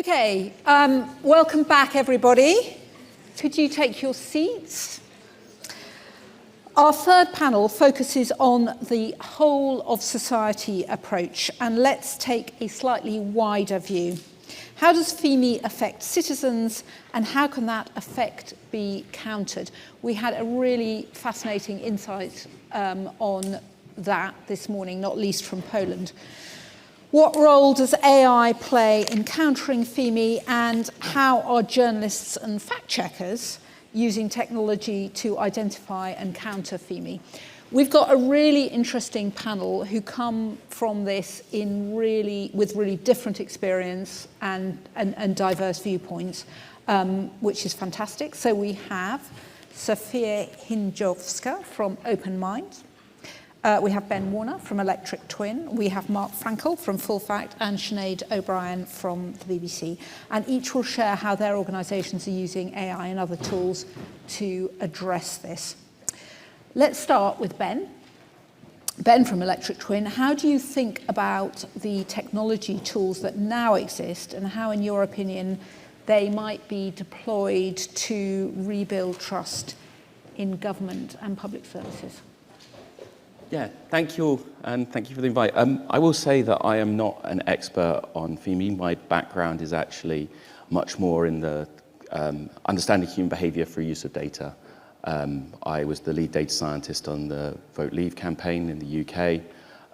Okay, welcome back, everybody. Could you take your seats? Our third panel focuses on the whole of society approach, and let's take a slightly wider view. How does FIMI affect citizens, and how can that effect be countered? We had a really fascinating insight on that this morning, not least from Poland. What role does AI play in countering FIMI, and how are journalists and fact-checkers using technology to identify and counter FIMI? We've got a really interesting panel who come from this with really different experience and diverse viewpoints, which is fantastic. So we have Sofia Hnizdovska from OpenMinds. We have Ben Warner from Electric Twin. We have Mark Frankel from Full Fact and Sinéad O'Brian from the BBC. And each will share how their organisations are using AI and other tools to address this. Let's start with Ben. Ben from Electric Twin, how do you think about the technology tools that now exist, and how, in your opinion, they might be deployed to rebuild trust in government and public services? Yeah, thank you, and thank you for the invite. I will say that I am not an expert on FIMI. My background is actually much more in the understanding human behaviour through use of data. I was the lead data scientist on the Vote Leave campaign in the UK.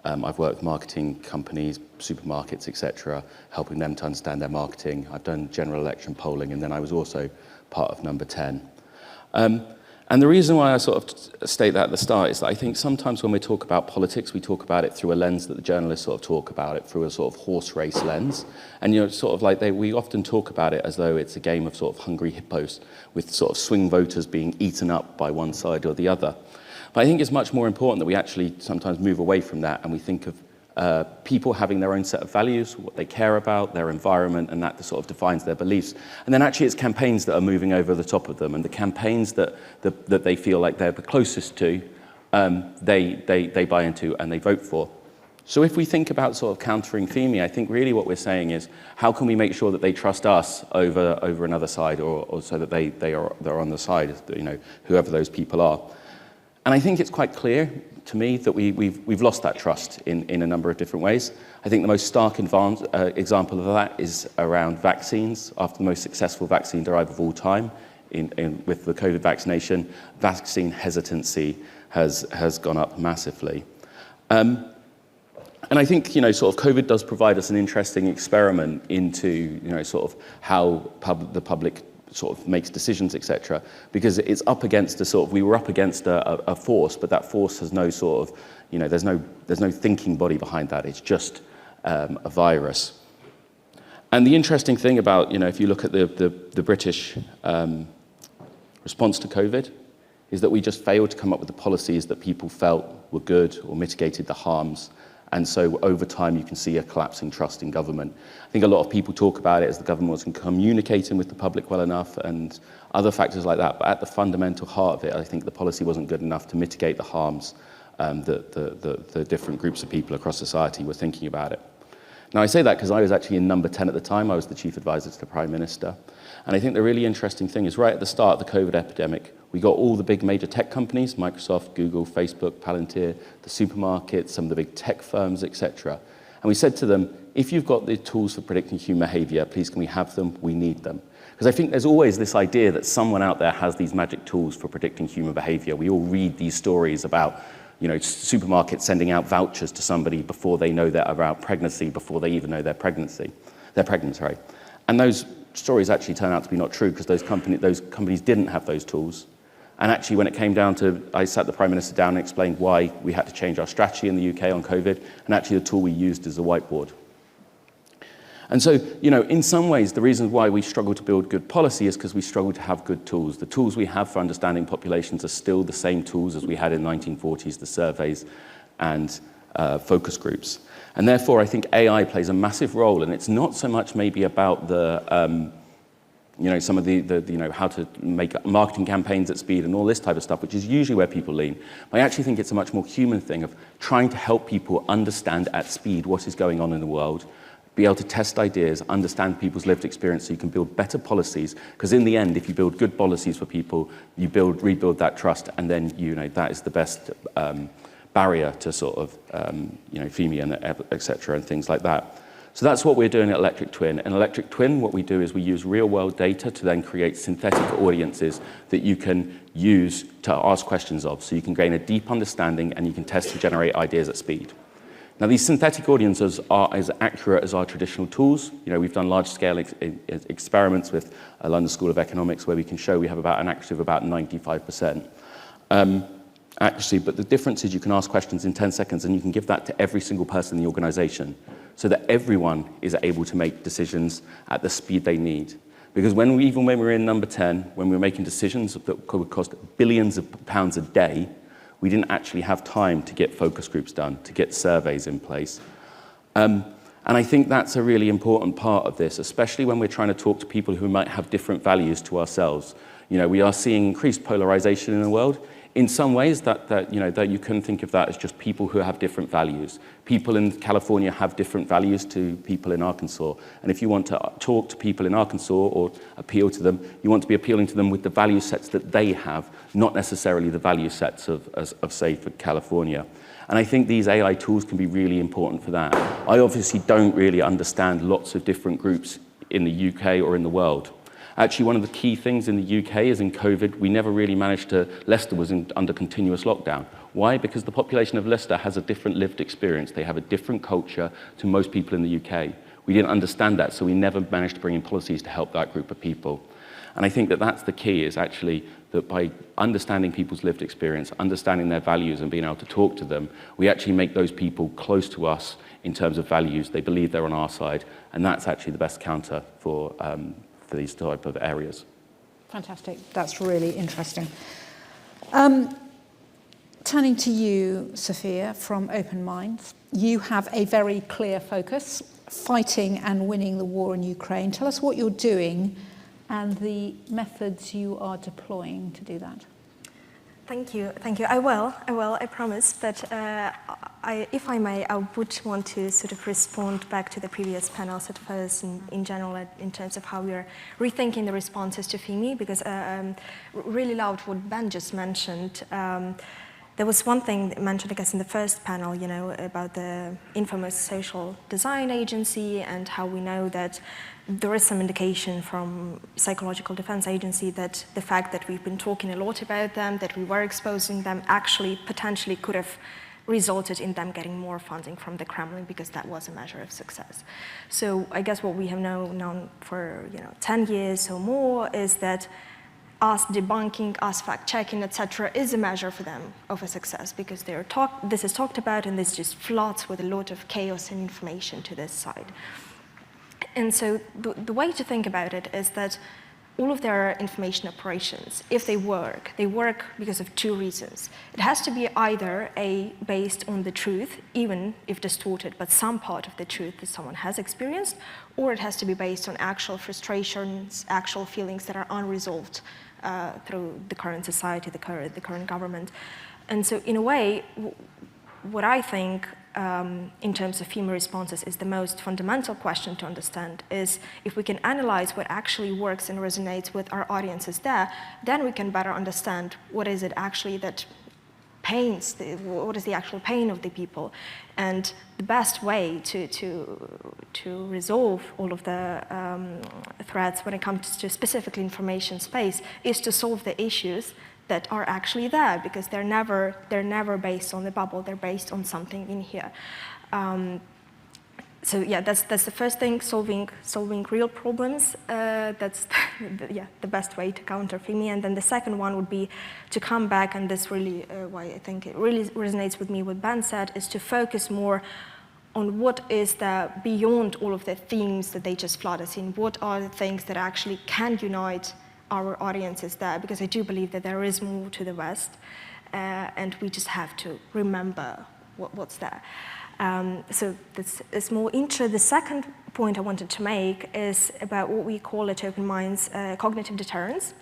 I've worked with marketing companies, supermarkets, etc., helping them to understand their marketing. I've done general election polling, and then I was also part of Number 10. And the reason why I sort of state that at the start is that I think sometimes when we talk about politics, we talk about it through a lens that the journalists sort of talk about it through a sort of horse race lens. And, you know, sort of like we often talk about it as though it's a game of sort of hungry hippos with sort of swing voters being eaten up by one side or the other. But I think it's much more important that we actually sometimes move away from that and we think of people having their own set of values, what they care about, their environment, and that sort of defines their beliefs. And then actually it's campaigns that are moving over the top of them, and the campaigns that they feel like they're the closest to, they buy into and they vote for. So if we think about sort of countering FIMI, I think really what we're saying is, how can we make sure that they trust us over another side, or so that they're on the side, you know, whoever those people are. And I think it's quite clear to me that we've lost that trust in a number of different ways. I think the most stark example of that is around vaccines. After the most successful vaccine drive of all time with the COVID vaccination, vaccine hesitancy has gone up massively. And I think, you know, sort of COVID does provide us an interesting experiment into, you know, sort of how the public sort of makes decisions, etc., because it's up against we were up against a force, but that force has no sort of, you know, there's no thinking body behind that. It's just a virus. And the interesting thing about, you know, if you look at the British response to COVID, is that we just failed to come up with the policies that people felt were good or mitigated the harms. And so over time, you can see a collapsing trust in government. I think a lot of people talk about it as the government wasn't communicating with the public well enough and other factors like that. But at the fundamental heart of it, I think the policy wasn't good enough to mitigate the harms that the different groups of people across society were thinking about it. Now, I say that because I was actually in Number 10 at the time. I was the chief advisor to the Prime Minister. And I think the really interesting thing is right at the start of the COVID epidemic, we got all the big major tech companies, Microsoft, Google, Facebook, Palantir, the supermarkets, some of the big tech firms, etc. And we said to them, if you've got the tools for predicting human behavior, please can we have them? We need them. Because I think there's always this idea that someone out there has these magic tools for predicting human behavior. We all read these stories about, you know, supermarkets sending out vouchers to somebody before they know they're about pregnancy, before they even know they're pregnant, sorry. And those stories actually turn out to be not true, because those companies didn't have those tools. And actually, when it came down to, I sat the Prime Minister down and explained why we had to change our strategy in the UK on COVID, and actually the tool we used is the whiteboard. And so, you know, in some ways, the reason why we struggle to build good policy is because we struggle to have good tools. The tools we have for understanding populations are still the same tools as we had in the 1940s, the surveys and focus groups. And therefore, I think AI plays a massive role, and it's not so much maybe about the you know, some of the you know, how to make marketing campaigns at speed and all this type of stuff, which is usually where people lean. But I actually think it's a much more human thing of trying to help people understand at speed what is going on in the world, be able to test ideas, understand people's lived experience so you can build better policies. Because in the end, if you build good policies for people, you rebuild that trust, and then that is the best barrier to sort of FIMI and et cetera and things like that. So that's what we're doing at Electric Twin. In Electric Twin, what we do is we use real-world data to then create synthetic audiences that you can use to ask questions of. So you can gain a deep understanding and you can test and generate ideas at speed. Now, these synthetic audiences are as accurate as our traditional tools. We've done large-scale experiments with London School of Economics where we can show we have about an accuracy of about 95%. Accuracy, but the difference is you can ask questions in 10 seconds and you can give that to every single person in the organization so that everyone is able to make decisions at the speed they need. Because even when we're in number 10, when we're making decisions that would cost billions of pounds a day, we didn't actually have time to get focus groups done, to get surveys in place. And I think that's a really important part of this, especially when we're trying to talk to people who might have different values to ourselves. We are seeing increased polarization in the world. In some ways, that you can think of that as just people who have different values. People in California have different values to people in Arkansas. And if you want to talk to people in Arkansas or appeal to them, you want to be appealing to them with the value sets that they have, not necessarily the value sets of say, for California. And I think these AI tools can be really important for that. I obviously don't really understand lots of different groups in the UK or in the world. Actually, one of the key things in the UK is in COVID, we never really managed to, Leicester was under continuous lockdown. Why? Because the population of Leicester has a different lived experience. They have a different culture to most people in the UK. We didn't understand that, so we never managed to bring in policies to help that group of people. And I think that that's the key, is actually that by understanding people's lived experience, understanding their values and being able to talk to them, we actually make those people close to us in terms of values. They believe they're on our side, and that's actually the best counter for these type of areas. Fantastic. That's really interesting. Turning to you, Sofia, from OpenMinds, you have a very clear focus, fighting and winning the war in Ukraine. Tell us what you're doing and the methods you are deploying to do that. Thank you. I will, I promise. But if I may, I would want to sort of respond back to the previous panels at first, in general, in terms of how we are rethinking the responses to FIMI, because really loved what Ben just mentioned. There was one thing mentioned, I guess, in the first panel, about the infamous social design agency and how we know that there is some indication from Psychological Defense Agency that the fact that we've been talking a lot about them, that we were exposing them, actually potentially could have resulted in them getting more funding from the Kremlin, because that was a measure of success. So I guess what we have known for 10 years or more is that us debunking, us fact-checking, etc., is a measure for them of a success, because this is talked about and this just floods with a lot of chaos and information to this side. And so the way to think about it is that all of their information operations, if they work because of two reasons. It has to be either based on the truth, even if distorted, but some part of the truth that someone has experienced, or it has to be based on actual frustrations, actual feelings that are unresolved through the current society, the current government. And so in a way, what I think in terms of FIMI responses is the most fundamental question to understand is if we can analyze what actually works and resonates with our audiences there, then we can better understand what is it actually that pains, what is the actual pain of the people. And the best way to resolve all of the threats when it comes to specifically information space is to solve the issues that are actually there, because they're never based on the bubble, they're based on something in here. So yeah, that's the first thing, solving real problems. That's the best way to counter FIMI. And then the second one would be to come back, and this really why I think it really resonates with me what Ben said, is to focus more on what is beyond all of the themes that they just flood us in. What are the things that actually can unite our audiences there, because I do believe that there is more to the West, and we just have to remember what's there. So this is more intro. The second point I wanted to make is about what we call at OpenMinds cognitive deterrence.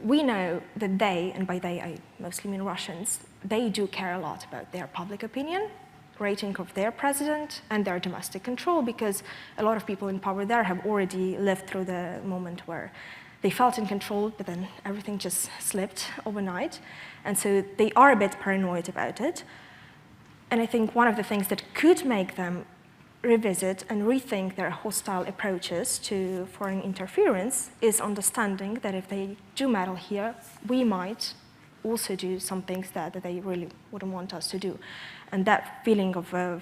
We know that they, and by they I mostly mean Russians, they do care a lot about their public opinion, rating of their president and their domestic control, because a lot of people in power there have already lived through the moment where they felt in control, but then everything just slipped overnight. And so they are a bit paranoid about it. And I think one of the things that could make them revisit and rethink their hostile approaches to foreign interference is understanding that if they do meddle here, we might also do some things that they really wouldn't want us to do. And that feeling of a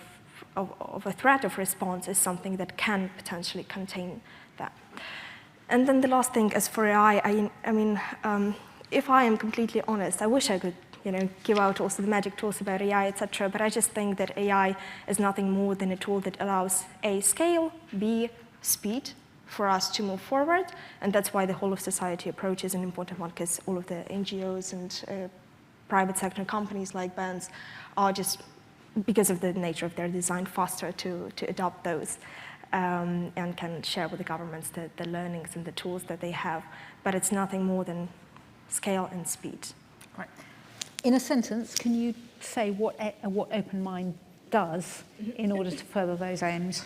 threat of response is something that can potentially contain that. And then the last thing, as for AI, I mean, if I am completely honest, I wish I could give out also the magic tools about AI, etc. But I just think that AI is nothing more than a tool that allows A, scale, B, speed for us to move forward. And that's why the whole of society approach is an important one, because all of the NGOs and private sector companies like bands are just, because of the nature of their design, faster to adopt those. And can share with the governments the learnings and the tools that they have. But it's nothing more than scale and speed. Right. In a sentence, can you say what OpenMinds does in order to further those aims?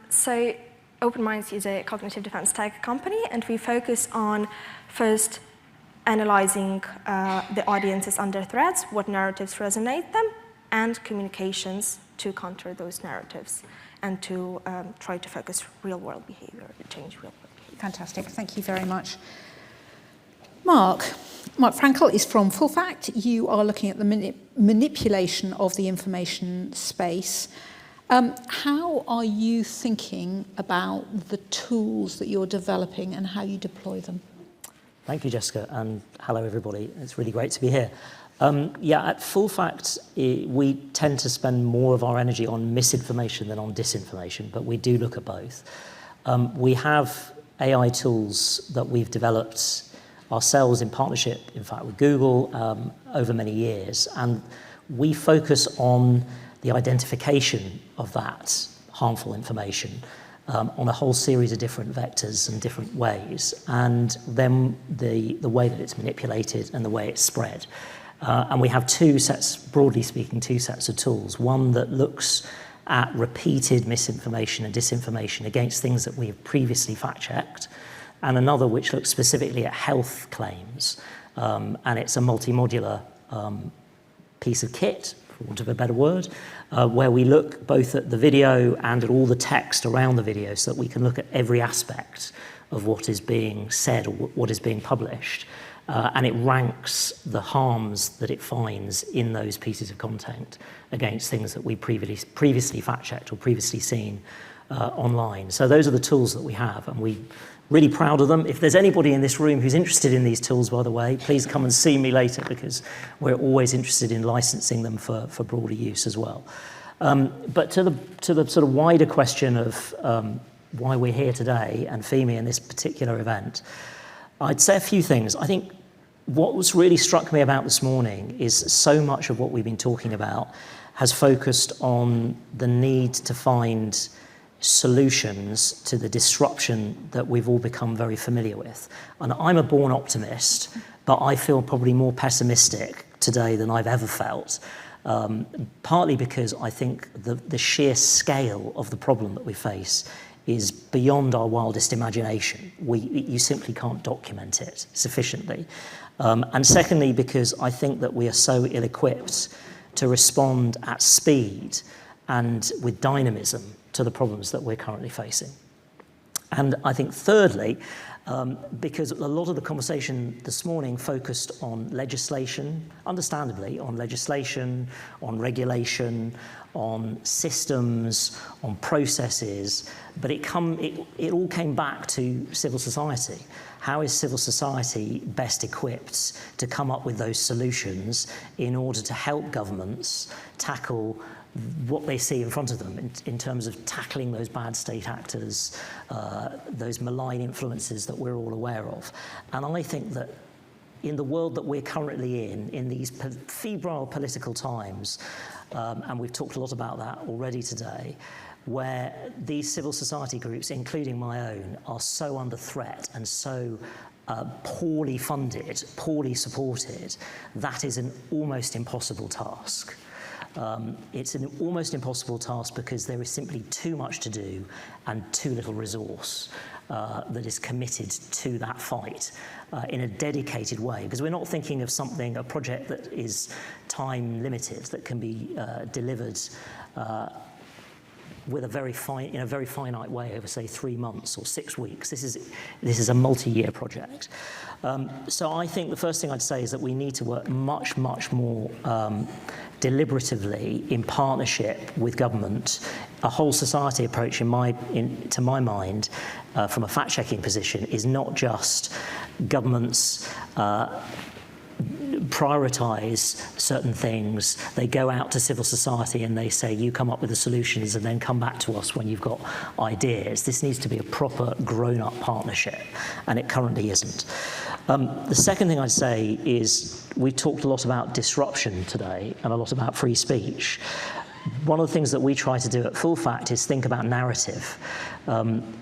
So OpenMinds is a cognitive defense tech company, and we focus on first analyzing the audiences under threats, what narratives resonate them, and communications to counter those narratives, and to try to focus real-world behavior, change real-world behavior. Fantastic, thank you very much. Mark Frankel is from Full Fact. You are looking at the manipulation of the information space. How are you thinking about the tools that you're developing and how you deploy them? Thank you, Jessica, and hello, everybody. It's really great to be here. At Full Fact, we tend to spend more of our energy on misinformation than on disinformation, but we do look at both. We have AI tools that we've developed ourselves in partnership, in fact, with Google over many years, and we focus on the identification of that harmful information on a whole series of different vectors and different ways, and then the way that it's manipulated and the way it's spread. And we have two sets, broadly speaking, two sets of tools. One that looks at repeated misinformation and disinformation against things that we have previously fact-checked, and another which looks specifically at health claims. And it's a multi-modular piece of kit, for want of a better word, where we look both at the video and at all the text around the video so that we can look at every aspect of what is being said or what is being published. And it ranks the harms that it finds in those pieces of content against things that we previously fact-checked or previously seen online. So those are the tools that we have, and we're really proud of them. If there's anybody in this room who's interested in these tools, by the way, please come and see me later, because we're always interested in licensing them for broader use as well. But to the sort of wider question of why we're here today and FIMI in this particular event, I'd say a few things. I think what was really struck me about this morning is so much of what we've been talking about has focused on the need to find solutions to the disruption that we've all become very familiar with. And I'm a born optimist, but I feel probably more pessimistic today than I've ever felt, partly because I think the sheer scale of the problem that we face is beyond our wildest imagination. You simply can't document it sufficiently. And secondly, because I think that we are so ill-equipped to respond at speed and with dynamism to the problems that we're currently facing. And I think thirdly, because a lot of the conversation this morning focused on legislation, understandably, on legislation, on regulation, on systems, on processes, but it all came back to civil society. How is civil society best equipped to come up with those solutions in order to help governments tackle what they see in front of them in terms of tackling those bad state actors, those malign influences that we're all aware of? And I think that in the world that we're currently in these febrile political times, and we've talked a lot about that already today, where these civil society groups, including my own, are so under threat and so poorly funded, poorly supported, that is an almost impossible task. It's an almost impossible task because there is simply too much to do and too little resource that is committed to that fight in a dedicated way, because we're not thinking of a project that is time limited, that can be delivered with a very finite way over, say, 3 months or 6 weeks. This is a multi-year project. So I think the first thing I'd say is that we need to work much, much more deliberatively in partnership with government. A whole society approach, to my mind, from a fact-checking position, is not just governments prioritise certain things. They go out to civil society and they say, you come up with the solutions and then come back to us when you've got ideas. This needs to be a proper grown-up partnership, and it currently isn't. The second thing I'd say is we talked a lot about disruption today and a lot about free speech. One of the things that we try to do at Full Fact is think about narrative.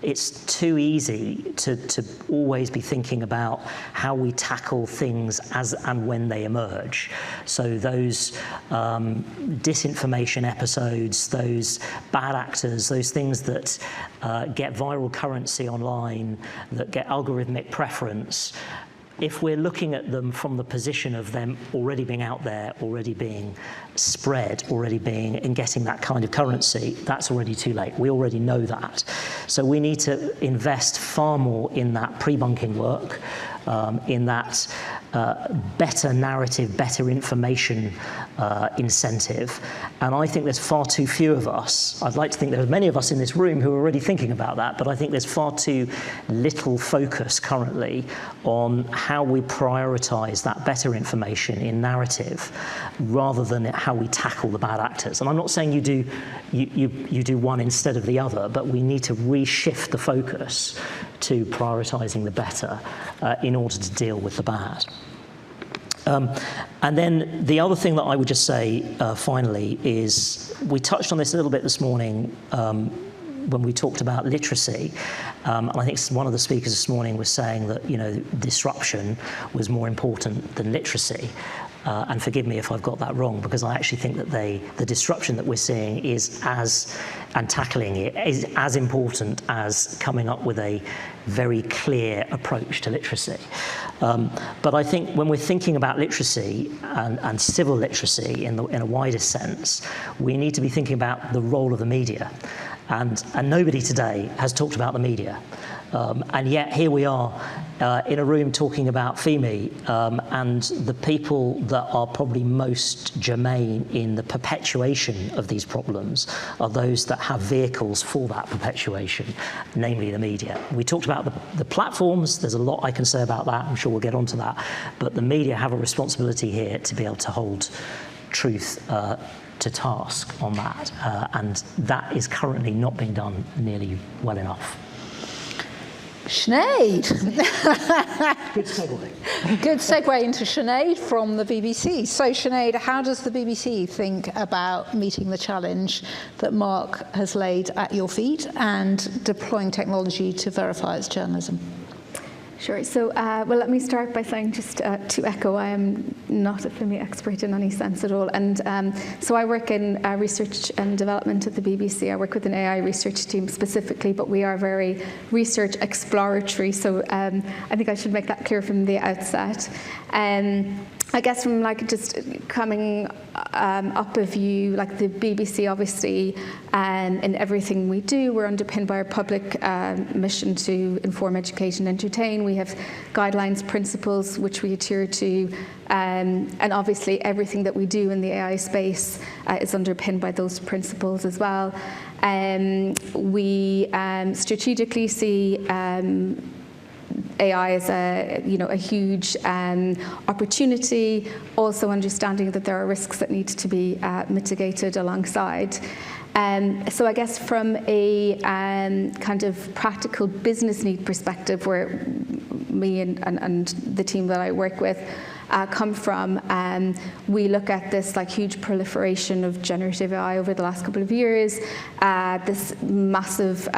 It's too easy to always be thinking about how we tackle things as and when they emerge. So those disinformation episodes, those bad actors, those things that get viral currency online, that get algorithmic preference, if we're looking at them from the position of them already being out there, already being spread, and getting that kind of currency, that's already too late. We already know that. So we need to invest far more in that pre-bunking work, in that better narrative, better information incentive. And I think there's far too few of us. I'd like to think there are many of us in this room who are already thinking about that, but I think there's far too little focus currently on how we prioritise that better information in narrative rather than how we tackle the bad actors. And I'm not saying you do one instead of the other, but we need to reshift the focus to prioritising the better in order to deal with the bad. And then the other thing that I would just say finally is, we touched on this a little bit this morning when we talked about literacy. And I think one of the speakers this morning was saying that, disruption was more important than literacy. And forgive me if I've got that wrong, because I actually think that the disruption that we're seeing and tackling it is as important as coming up with a very clear approach to literacy. But I think when we're thinking about literacy and civil literacy in a wider sense, we need to be thinking about the role of the media. And nobody today has talked about the media. And yet here we are in a room talking about FIMI, and the people that are probably most germane in the perpetuation of these problems are those that have vehicles for that perpetuation, namely the media. We talked about the platforms. There's a lot I can say about that. I'm sure we'll get onto that. But the media have a responsibility here to be able to hold truth to task on that. And that is currently not being done nearly well enough. Sinead. Good segue. Good segue into Sinead from the BBC. So Sinead, how does the BBC think about meeting the challenge that Mark has laid at your feet and deploying technology to verify its journalism? Sure. So, well, let me start by saying, just to echo, I am not a FIMI expert in any sense at all. And so I work in research and development at the BBC. I work with an AI research team specifically, but we are very research exploratory. So I think I should make that clear from the outset. I guess from just coming up a view, like the BBC obviously, in everything we do, we're underpinned by our public mission to inform, educate and entertain. We have guidelines, principles which we adhere to, and obviously everything that we do in the AI space is underpinned by those principles as well. We strategically see AI is a huge opportunity, also understanding that there are risks that need to be mitigated alongside. So I guess from a kind of practical business need perspective, where me and the team that I work with, come from. We look at this like huge proliferation of generative AI over the last couple of years, this massive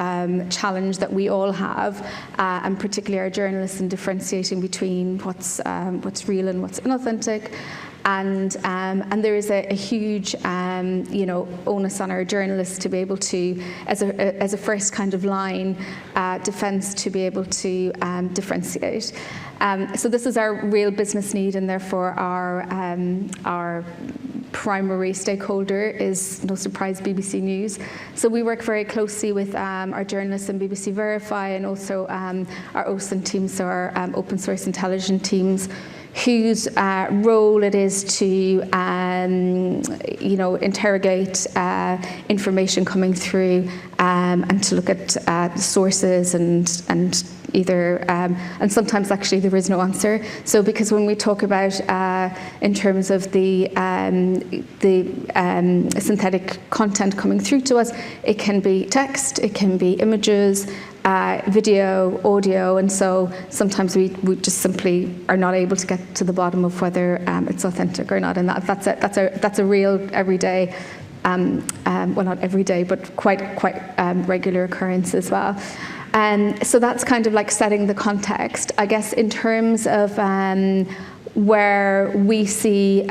challenge that we all have, and particularly our journalists in differentiating between what's real and what's inauthentic. And there is a huge, onus on our journalists to be able to, as a first kind of line defence, to be able to differentiate. So this is our real business need, and therefore our primary stakeholder is, no surprise, BBC News. So we work very closely with our journalists in BBC Verify, and also our OSINT teams, so our open source intelligence teams, whose role it is to, interrogate information coming through, and to look at sources and either, and sometimes actually there is no answer. So because when we talk about in terms of the synthetic content coming through to us, it can be text, it can be images, video, audio, and so sometimes we just simply are not able to get to the bottom of whether it's authentic or not, and that's a real everyday, well, not every day, but quite regular occurrence as well. So that's kind of like setting the context, I guess, in terms of where we see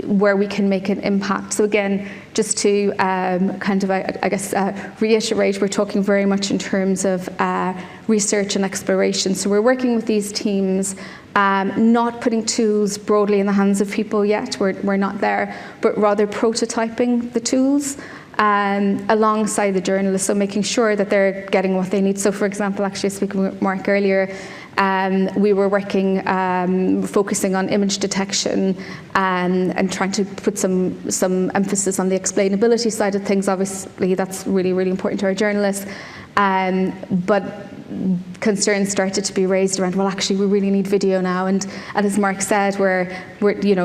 where we can make an impact. So again, just to kind of, I guess, reiterate, we're talking very much in terms of research and exploration. So we're working with these teams, not putting tools broadly in the hands of people yet, we're not there, but rather prototyping the tools alongside the journalists, so making sure that they're getting what they need. So for example, actually speaking with Mark earlier, we were working, focusing on image detection and trying to put some emphasis on the explainability side of things. Obviously, that's really, really important to our journalists. But concerns started to be raised around, well, actually, we really need video now. And as Mark said, we're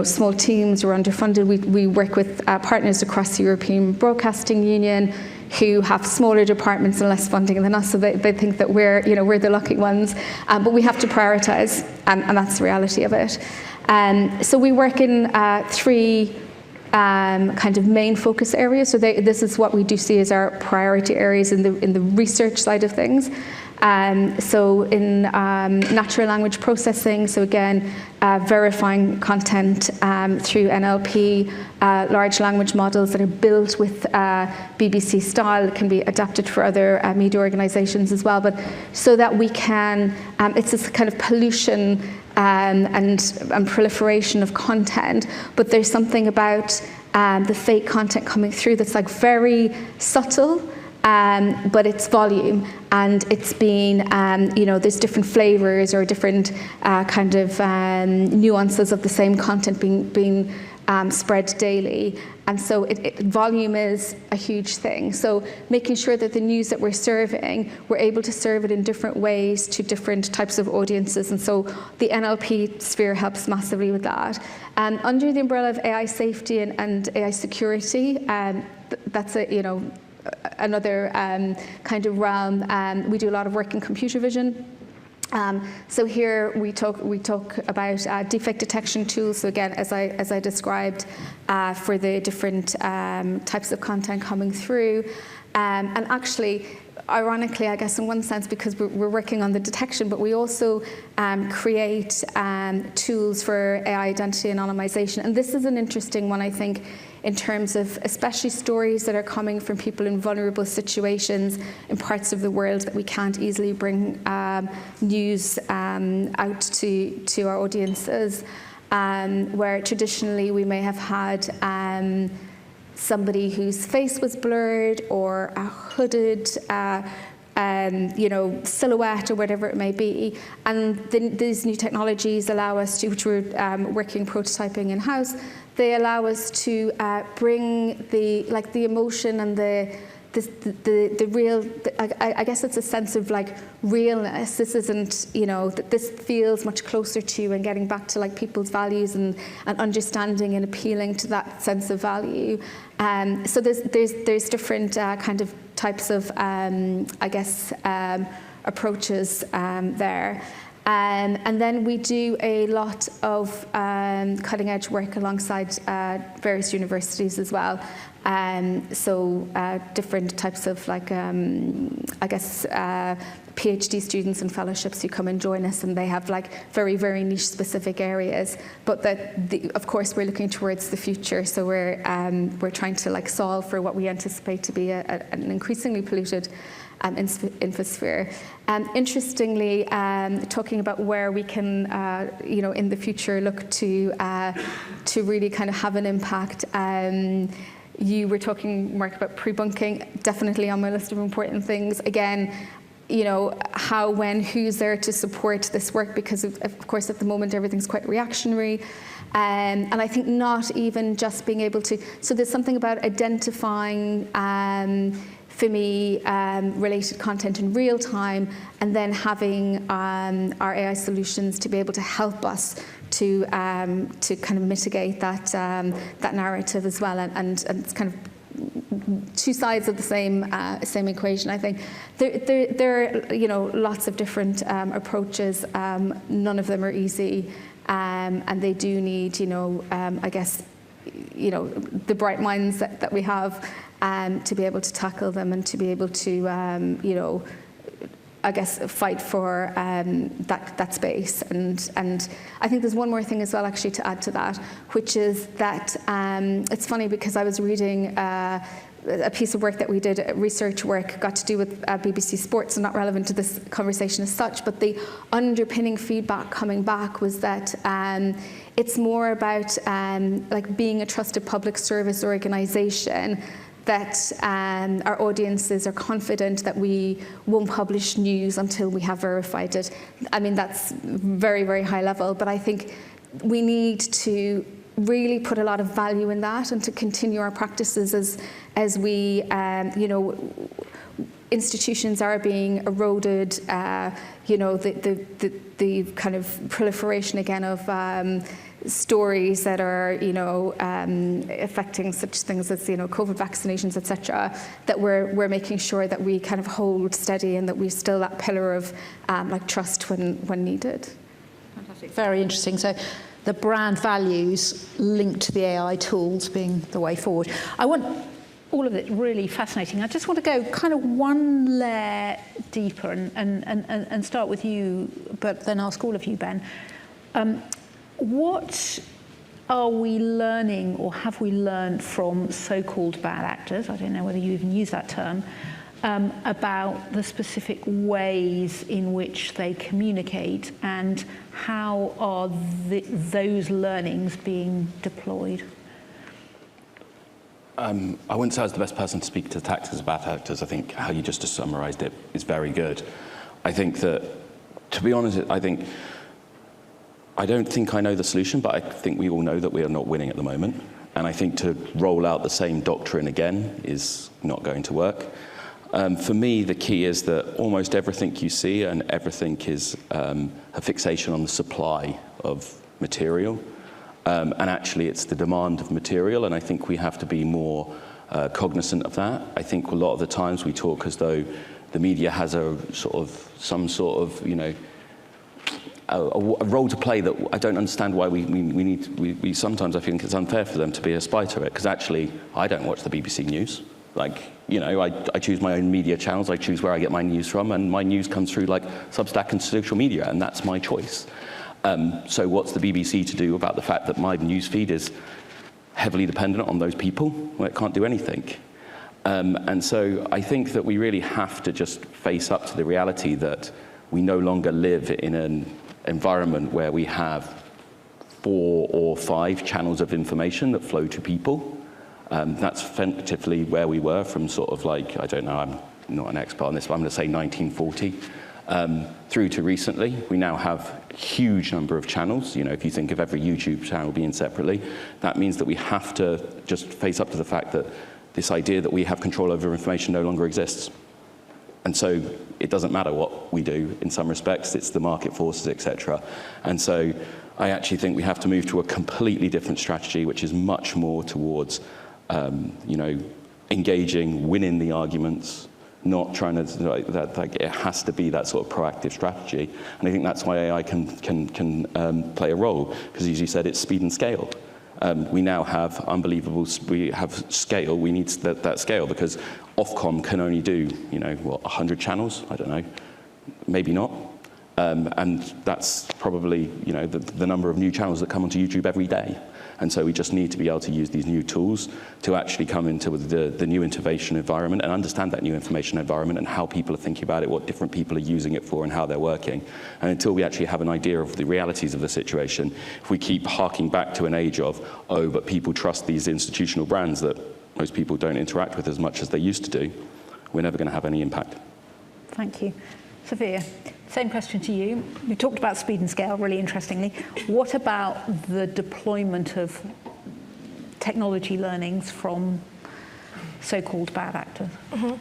small teams, we're underfunded. We work with partners across the European Broadcasting Union, who have smaller departments and less funding than us, so they think that we're the lucky ones. But we have to prioritise, and that's the reality of it. So we work in three kind of main focus areas. So this is what we do see as our priority areas in the research side of things. So in natural language processing, so again, verifying content through NLP, large language models that are built with BBC style. It can be adapted for other media organizations as well, but so that we can, it's this kind of pollution and proliferation of content, but there's something about the fake content coming through that's like very subtle, but it's volume, and it's been, there's different flavors or different kind of nuances of the same content being spread daily. And so volume is a huge thing. So making sure that the news that we're serving, we're able to serve it in different ways to different types of audiences. And so the NLP sphere helps massively with that. Under the umbrella of AI safety and AI security, that's another kind of realm. We do a lot of work in computer vision. So here we talk about defect detection tools. So again, as I described, for the different types of content coming through, and actually, ironically, I guess in one sense, because we're working on the detection, but we also create tools for AI identity anonymization. And this is an interesting one, I think, in terms of especially stories that are coming from people in vulnerable situations in parts of the world that we can't easily bring news out to our audiences, where traditionally we may have had somebody whose face was blurred or a hooded silhouette or whatever it may be. And these new technologies allow us to, which we're working prototyping in-house, they allow us to bring the emotion and the real, I guess it's a sense of like realness. This isn't, this feels much closer to and getting back to like people's values and understanding and appealing to that sense of value. So there's different kind of types of, approaches there. And then we do a lot of cutting edge work alongside various universities as well. So different types of PhD students and fellowships who come and join us, and they have very, very niche specific areas. But of course, we're looking towards the future. So we're trying to solve for what we anticipate to be an increasingly polluted infosphere. Interestingly, talking about where we can, in the future, look to really kind of have an impact. You were talking, Mark, about pre-bunking. Definitely on my list of important things. Again, how, when, who's there to support this work, because of course at the moment everything's quite reactionary. And I think not even just being able to, so there's something about identifying FIMI related content in real time, and then having our AI solutions to be able to help us to kind of mitigate that narrative as well, and it's kind of two sides of the same equation. I think there are lots of different approaches. None of them are easy, and they do need I guess the bright minds that we have to be able to tackle them, and to be able to I guess fight for that space. And I think there's one more thing as well, actually, to add to that, which is that it's funny because I was reading a piece of work that we did, research work, got to do with BBC Sports, and not relevant to this conversation as such, but the underpinning feedback coming back was that it's more about being a trusted public service organisation, that our audiences are confident that we won't publish news until we have verified it. I mean, that's very, very high level, but I think we need to really put a lot of value in that, and to continue our practices as we, institutions are being eroded, the kind of proliferation again of stories that are, affecting such things as, COVID vaccinations, etc., that we're making sure that we kind of hold steady, and that we're still that pillar of trust when needed. Fantastic. Very interesting. So the brand values linked to the AI tools being the way forward. I want all of it really fascinating. I just want to go kind of one layer deeper and start with you, but then ask all of you, Ben. What are we learning, or have we learned from so-called bad actors? I don't know whether you even use that term, about the specific ways in which they communicate, and how are those learnings being deployed? I wouldn't say I was the best person to speak to tactics of bad actors. I think how you just summarised it is very good. I think that, to be honest, I don't think I know the solution, but I think we all know that we are not winning at the moment. And I think to roll out the same doctrine again is not going to work. For me, the key is that almost everything you see and everything is a fixation on the supply of material. And actually, it's the demand of material, and I think we have to be more cognizant of that. I think a lot of the times we talk as though the media has a role to play that I don't understand why we sometimes I think it's unfair for them to be a spy to it, because actually I don't watch the BBC News. I choose my own media channels, I choose where I get my news from, and my news comes through Substack and social media, and that's my choice. So what's the BBC to do about the fact that my news feed is heavily dependent on those people where it can't do anything? And so I think that we really have to just face up to the reality that we no longer live in an environment where we have 4 or 5 channels of information that flow to people. That's effectively where we were from I don't know, I'm not an expert on this, but I'm going to say 1940. Through to recently, we now have a huge number of channels. If you think of every YouTube channel being separately, that means that we have to just face up to the fact that this idea that we have control over information no longer exists. And so it doesn't matter what we do in some respects, it's the market forces, etc. And so I actually think we have to move to a completely different strategy, which is much more towards, engaging, winning the arguments, not trying to, like it has to be that sort of proactive strategy. And I think that's why AI can play a role, because as you said, it's speed and scale. We now have we have scale. We need that scale, because Ofcom can only do, 100 channels? I don't know, maybe not. And that's probably, the number of new channels that come onto YouTube every day. And so we just need to be able to use these new tools to actually come into the new innovation environment and understand that new information environment and how people are thinking about it, what different people are using it for and how they're working. And until we actually have an idea of the realities of the situation, if we keep harking back to an age of, but people trust these institutional brands that most people don't interact with as much as they used to do, we're never going to have any impact. Thank you. Sophia, same question to you. We talked about speed and scale, really interestingly. What about the deployment of technology learnings from so-called bad actors? Mm-hmm.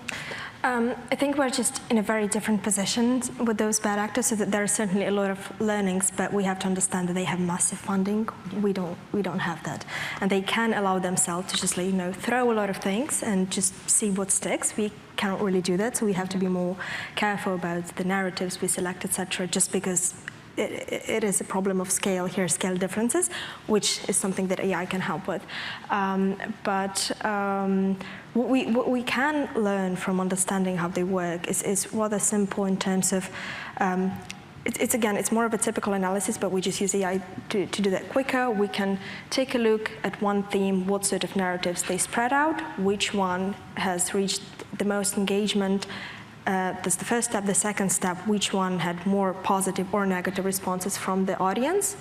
I think we're just in a very different position with those bad actors, so that there are certainly a lot of learnings, but we have to understand that they have massive funding. We don't have that. And they can allow themselves to just throw a lot of things and just see what sticks. We cannot really do that, so we have to be more careful about the narratives we select, etc., just because it is a problem of scale here, scale differences, which is something that AI can help with. What we can learn from understanding how they work is rather simple in terms of, it's more of a typical analysis, but we just use AI to do that quicker. We can take a look at one theme, what sort of narratives they spread out, which one has reached the most engagement. That's the first step. The second step, which one had more positive or negative responses from the audience.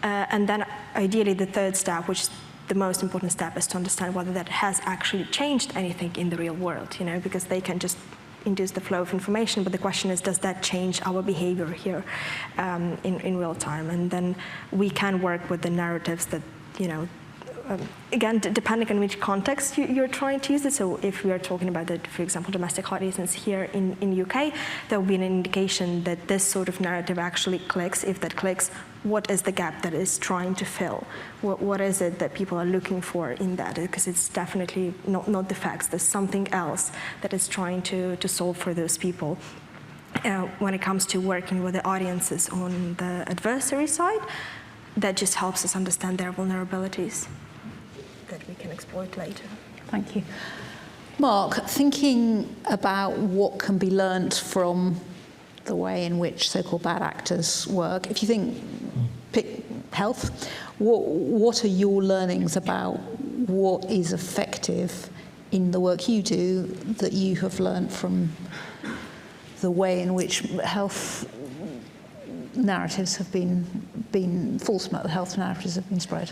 And then ideally the third step, which is the most important step, is to understand whether that has actually changed anything in the real world, because they can just induce the flow of information, but the question is, does that change our behavior here in real time? And then we can work with the narratives that, again, depending on which context you're trying to use it. So if we are talking about, for example, domestic audiences here in UK, there will be an indication that this sort of narrative actually clicks. If that clicks, what is the gap that is trying to fill? What is it that people are looking for in that? Because it's definitely not the facts. There's something else that is trying to solve for those people. When it comes to working with the audiences on the adversary side, that just helps us understand their vulnerabilities that we can exploit later. Thank you. Mark, thinking about what can be learnt from the way in which so-called bad actors work, if you pick health, what are your learnings about what is effective in the work you do that you have learnt from the way in which health narratives have been false health narratives have been spread?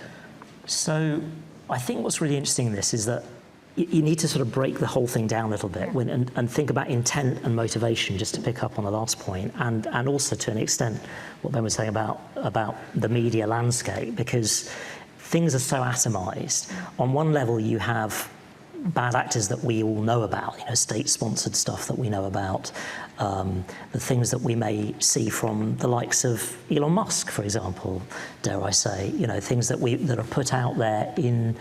So I think what's really interesting in this is that you need to sort of break the whole thing down a little bit and think about intent and motivation, just to pick up on the last point, and also to an extent what Ben was saying about the media landscape, because things are so atomized. On one level, you have bad actors that we all know about, state-sponsored stuff that we know about, the things that we may see from the likes of Elon Musk, for example, dare I say, things that are put out there in,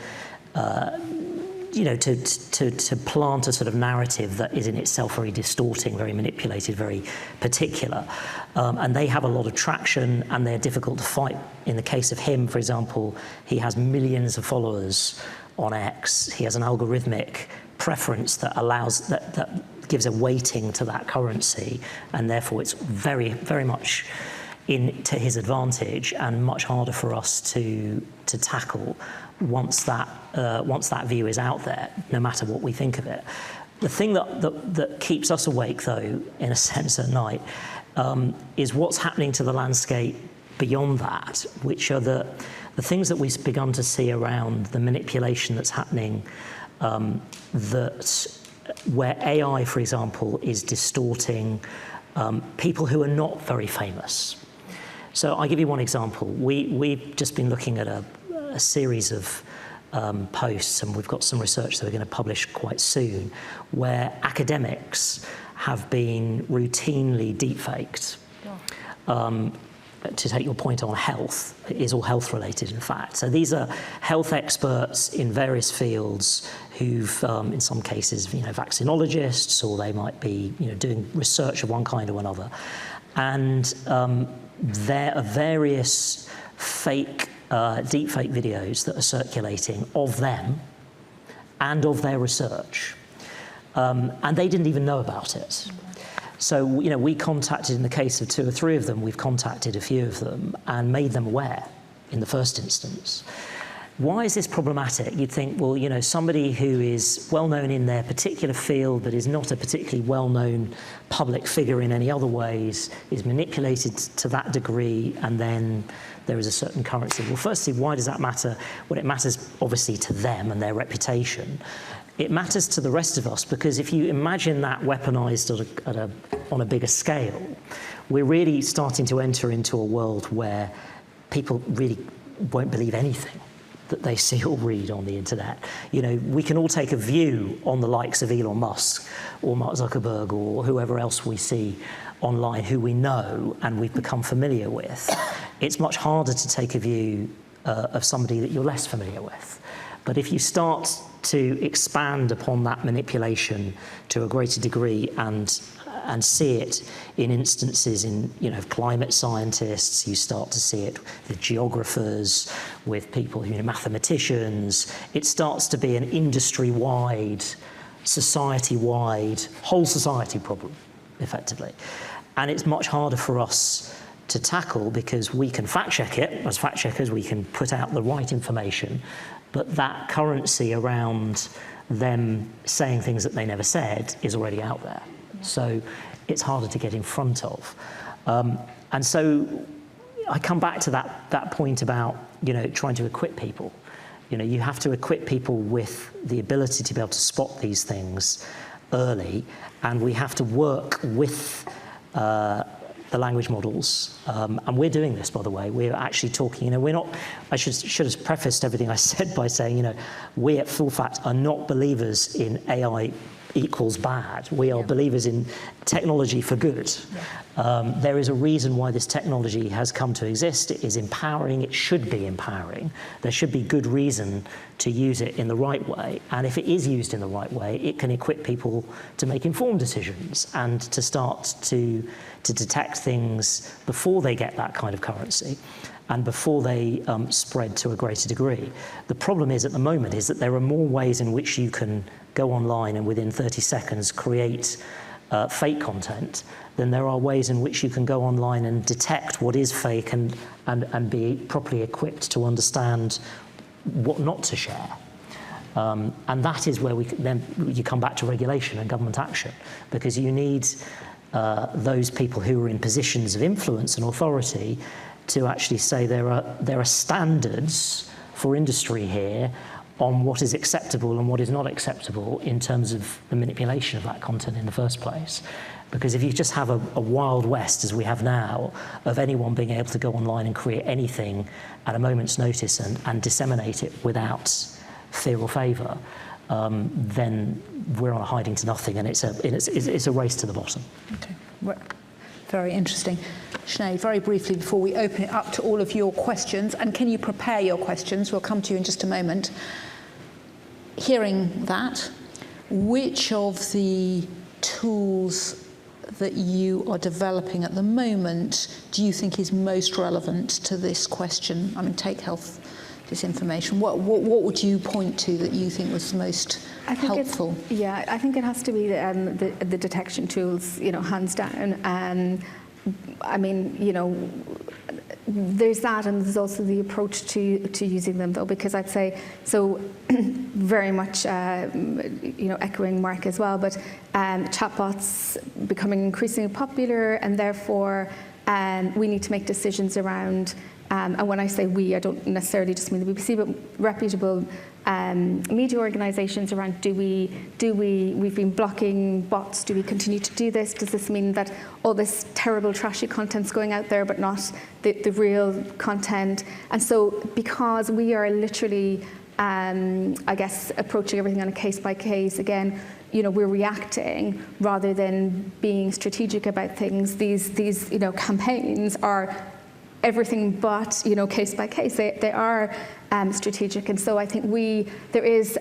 to plant a sort of narrative that is in itself very distorting, very manipulated, very particular, and they have a lot of traction and they're difficult to fight. In the case of him, for example, he has millions of followers on X. He has an algorithmic preference that allows that gives a weighting to that currency, and therefore it's very, very much to his advantage and much harder for us to tackle once that view is out there, no matter what we think of it. The thing that keeps us awake, though, in a sense at night, is what's happening to the landscape beyond that, which are the things that we've begun to see around the manipulation that's happening, where AI, for example, is distorting people who are not very famous. So I'll give you one example. We've just been looking at a series of posts, and we've got some research that we're going to publish quite soon, where academics have been routinely deepfaked. To take your point on health, it is all health related, in fact. So these are health experts in various fields who've, in some cases, vaccinologists, or they might be, doing research of one kind or another. And there are various fake, deepfake videos that are circulating of them and of their research. And they didn't even know about it. So, we contacted, in the case of 2 or 3 of them, we've contacted a few of them and made them aware in the first instance. Why is this problematic? You'd think, well, somebody who is well-known in their particular field but is not a particularly well-known public figure in any other ways is manipulated to that degree, and then there is a certain currency. Well, firstly, why does that matter? Well, it matters obviously to them and their reputation. It matters to the rest of us because if you imagine that weaponized on a bigger scale, we're really starting to enter into a world where people really won't believe anything that they see or read on the internet. We can all take a view on the likes of Elon Musk or Mark Zuckerberg or whoever else we see online who we know and we've become familiar with. It's much harder to take a view of somebody that you're less familiar with. But if you start to expand upon that manipulation to a greater degree and see it in instances in climate scientists, you start to see it with geographers, with people, mathematicians. It starts to be an industry-wide, society-wide, whole society problem, effectively. And it's much harder for us to tackle because we can fact check it. As fact checkers, we can put out the right information, but that currency around them saying things that they never said is already out there. So it's harder to get in front of. And so I come back to that point about, trying to equip people. You have to equip people with the ability to be able to spot these things early, and we have to work with the language models. And we're doing this, by the way. We're actually talking, we're not, I should have prefaced everything I said by saying, we at Full Fact are not believers in AI equals bad. We are believers in technology for good. There is a reason why this technology has come to exist. It is empowering. It should be empowering. There should be good reason to use it in the right way. And if it is used in the right way, it can equip people to make informed decisions and to start to detect things before they get that kind of currency and before they spread to a greater degree. The problem is at the moment is that there are more ways in which you can go online and within 30 seconds create fake content than there are ways in which you can go online and detect what is fake and be properly equipped to understand what not to share. And that is where you come back to regulation and government action, because you need those people who are in positions of influence and authority to actually say there are standards for industry here on what is acceptable and what is not acceptable in terms of the manipulation of that content in the first place. Because if you just have a wild west, as we have now, of anyone being able to go online and create anything at a moment's notice and disseminate it without fear or favour, then we're on a hiding to nothing, and it's a race to the bottom. Okay. Very interesting. Sinead, very briefly before we open it up to all of your questions, and can you prepare your questions? We'll come to you in just a moment. Hearing that, which of the tools that you are developing at the moment do you think is most relevant to this question? I mean, take health disinformation. What would you point to that you think was most helpful? I think it has to be the detection tools, hands down. I mean, there's that, and there's also the approach to using them, though, because I'd say, so very much, echoing Mark as well, but chatbots becoming increasingly popular, and therefore we need to make decisions around, and when I say we, I don't necessarily just mean the BBC, but reputable media organisations around, we've been blocking bots, do we continue to do this? Does this mean that all this terrible trashy content's going out there but not the real content? And so because we are literally, I guess, approaching everything on a case by case, again, we're reacting rather than being strategic about things. These campaigns are everything but, you know, case by case. They are strategic, and so I think there is,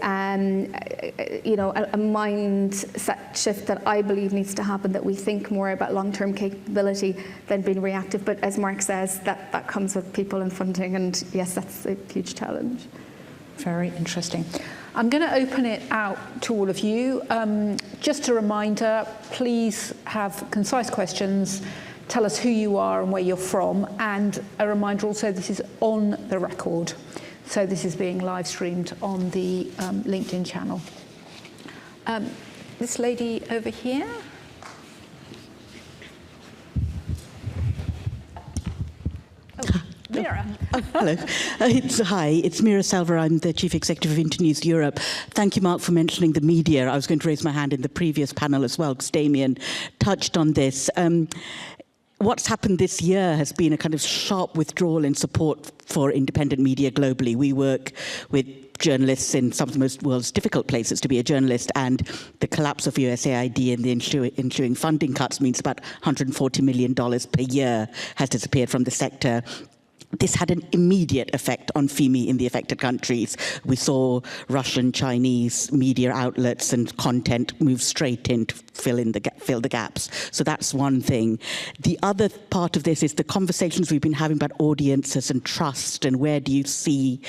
you know, a mindset shift that I believe needs to happen, that we think more about long-term capability than being reactive. But as Mark says, that comes with people and funding, and yes, that's a huge challenge. Very interesting. I'm going to open it out to all of you. Just a reminder, please have concise questions. Tell us who you are and where you're from. And a reminder also, this is on the record. So this is being live streamed on the LinkedIn channel. This lady over here. Mira. Hello. Hi, it's Mira Salver. I'm the Chief Executive of Internews Europe. Thank you, Mark, for mentioning the media. I was going to raise my hand in the previous panel as well, because Damien touched on this. What's happened this year has been a kind of sharp withdrawal in support for independent media globally. We work with journalists in some of the most world's difficult places to be a journalist, and the collapse of USAID and the ensuing funding cuts means about $140 million per year has disappeared from the sector. This had an immediate effect on FIMI in the affected countries. We saw Russian, Chinese media outlets and content move straight in to fill the gaps. So that's one thing. The other part of this is the conversations we've been having about audiences and trust, and where do you see,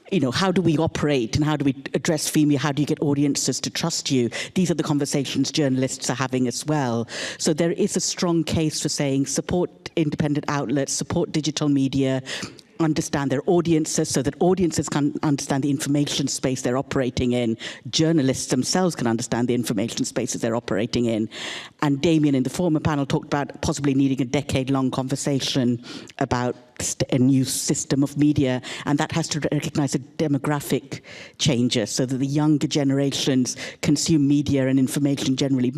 you know, how do we operate and how do we address FIMI? How do you get audiences to trust you? These are the conversations journalists are having as well. So there is a strong case for saying support independent outlets, support digital media, understand their audiences so that audiences can understand the information space they're operating in. Journalists themselves can understand the information spaces they're operating in. And Damien in the former panel talked about possibly needing a decade-long conversation about a new system of media, and that has to recognize the demographic changes so that the younger generations consume media and information generally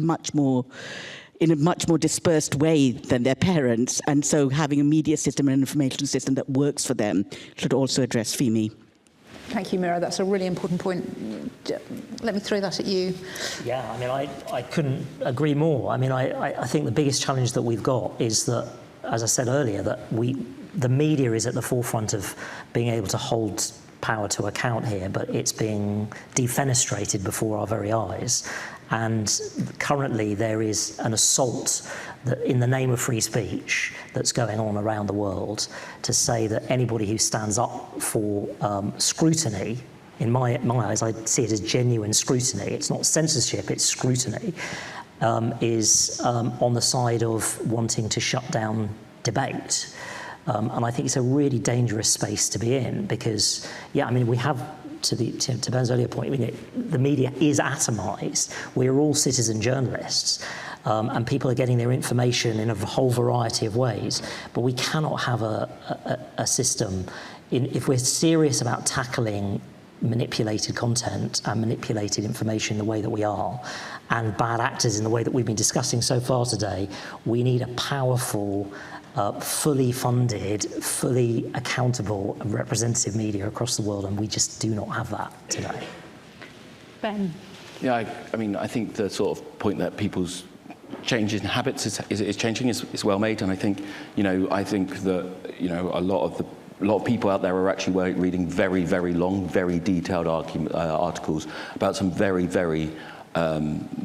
in a much more dispersed way than their parents, and so having a media system and an information system that works for them should also address FIMI. Thank you, Mira. That's a really important point. Let me throw that at you. Yeah, I mean, I couldn't agree more. I mean, I think the biggest challenge that we've got is that, as I said earlier, that the media is at the forefront of being able to hold power to account here, but it's being defenestrated before our very eyes. And currently there is an assault that, in the name of free speech, that's going on around the world to say that anybody who stands up for scrutiny, in my eyes, I see it as genuine scrutiny. It's not censorship, it's scrutiny, is on the side of wanting to shut down debate. And I think it's a really dangerous space to be in because, yeah, I mean, we have, to Ben's earlier point, I mean, the media is atomized. We're all citizen journalists, and people are getting their information in a whole variety of ways. But we cannot have a system, if we're serious about tackling manipulated content and manipulated information the way that we are, and bad actors in the way that we've been discussing so far today, we need a powerful, fully funded, fully accountable and representative media across the world, and we just do not have that today. Ben. Yeah, I mean, I think the sort of point that people's changes in habits is changing is well made, and I think, I think that, a lot of people out there are actually reading very, very long, very detailed articles about some very, very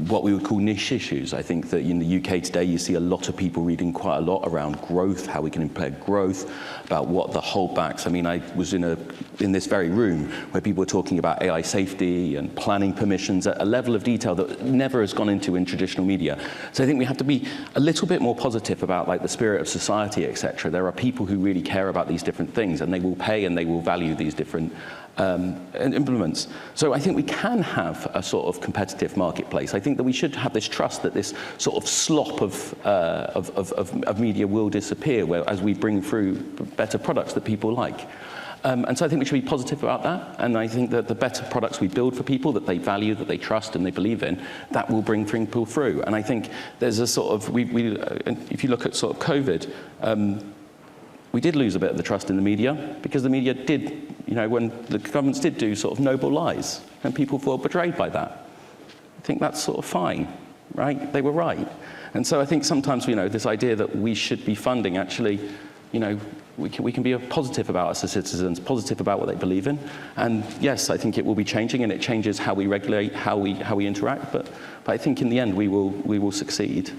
what we would call niche issues. I think that in the UK today you see a lot of people reading quite a lot around growth, how we can embed growth, about what the holdbacks. I mean, I was in this very room where people were talking about AI safety and planning permissions at a level of detail that never has gone into in traditional media. So I think we have to be a little bit more positive about the spirit of society, etc. There are people who really care about these different things, and they will pay and they will value these different implements. So I think we can have a sort of competitive marketplace. I think that we should have this trust that this sort of slop of media will disappear as we bring through better products that people like. And so I think we should be positive about that. And I think that the better products we build for people that they value, that they trust and they believe in, that will bring people through. And I think there's a sort of, if you look at sort of COVID, we did lose a bit of the trust in the media because the media did, when the governments did do sort of noble lies and people felt betrayed by that. I think that's sort of fine, right? They were right. And so I think sometimes, this idea that we should be funding actually, we can be positive about us as citizens, positive about what they believe in. And yes, I think it will be changing, and it changes how we regulate, how we interact. But I think in the end, we will succeed.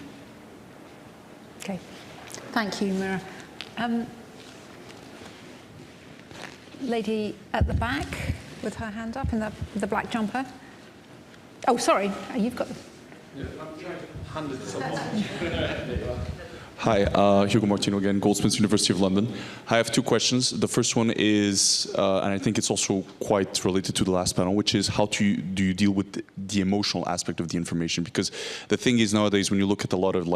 Okay, thank you, Mira. Lady at the back with her hand up in the black jumper. Oh, sorry, you've got the... Yeah, I'm trying to hand it to Hi, Hugo Martino again, Goldsmiths, University of London. I have two questions. The first one is, and I think it's also quite related to the last panel, which is how do you deal with the emotional aspect of the information? Because the thing is nowadays, when you look at a lot of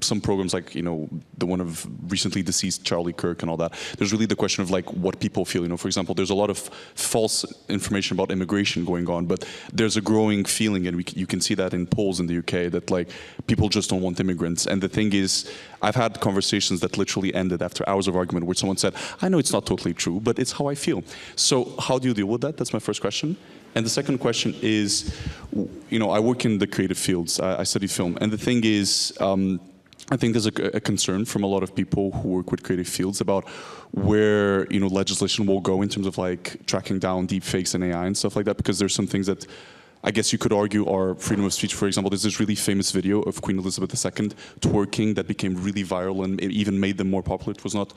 some programs like, the one of recently deceased Charlie Kirk and all that, there's really the question of what people feel. For example, there's a lot of false information about immigration going on, but there's a growing feeling, and you can see that in polls in the UK, that people just don't want immigrants. And the thing is, I've had conversations that literally ended after hours of argument where someone said, I know it's not totally true, but it's how I feel. So how do you deal with that? That's my first question. And the second question is, I work in the creative fields. I study film. And the thing is, I think there's a concern from a lot of people who work with creative fields about where, legislation will go in terms of tracking down deepfakes and AI and stuff like that, because there's some things that I guess you could argue are freedom of speech. For example, there's this really famous video of Queen Elizabeth II twerking that became really viral and it even made them more popular. It was not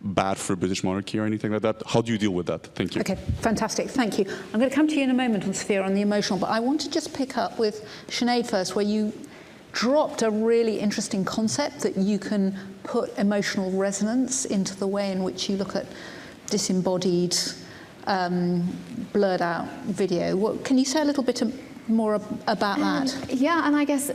bad for British monarchy or anything like that. How do you deal with that? Thank you. Okay, fantastic, thank you. I'm going to come to you in a moment on Sophia on the emotional, but I want to just pick up with Sinead first, where you dropped a really interesting concept that you can put emotional resonance into the way in which you look at disembodied, blurred out video. Can you say a little bit more about that? Yeah, and I guess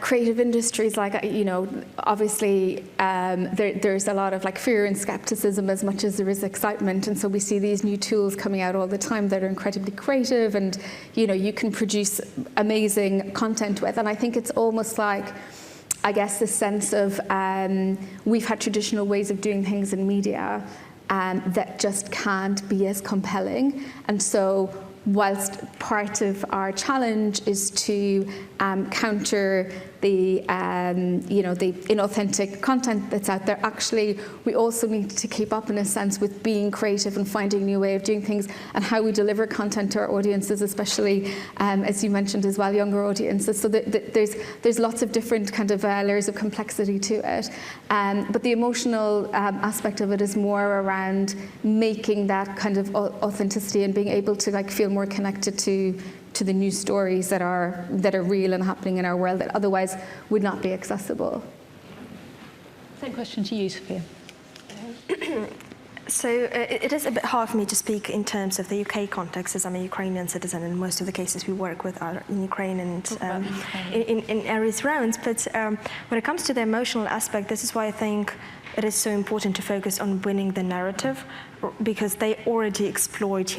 creative industries, obviously there's a lot of fear and skepticism as much as there is excitement, and so we see these new tools coming out all the time that are incredibly creative, and you can produce amazing content with. And I think it's almost I guess the sense of we've had traditional ways of doing things in media that just can't be as compelling. And so whilst part of our challenge is to counter the the inauthentic content that's out there, actually we also need to keep up in a sense with being creative and finding a new way of doing things and how we deliver content to our audiences, especially as you mentioned as well, younger audiences. So there's lots of different kind of layers of complexity to it, but the emotional aspect of it is more around making that kind of authenticity and being able to feel more connected to the news stories that are real and happening in our world that otherwise would not be accessible. Same question to you, Sophia. So it is a bit hard for me to speak in terms of the UK context, as I'm a Ukrainian citizen, and most of the cases we work with are in Ukraine and in areas around. But when it comes to the emotional aspect, this is why I think it is so important to focus on winning the narrative, because they already exploit,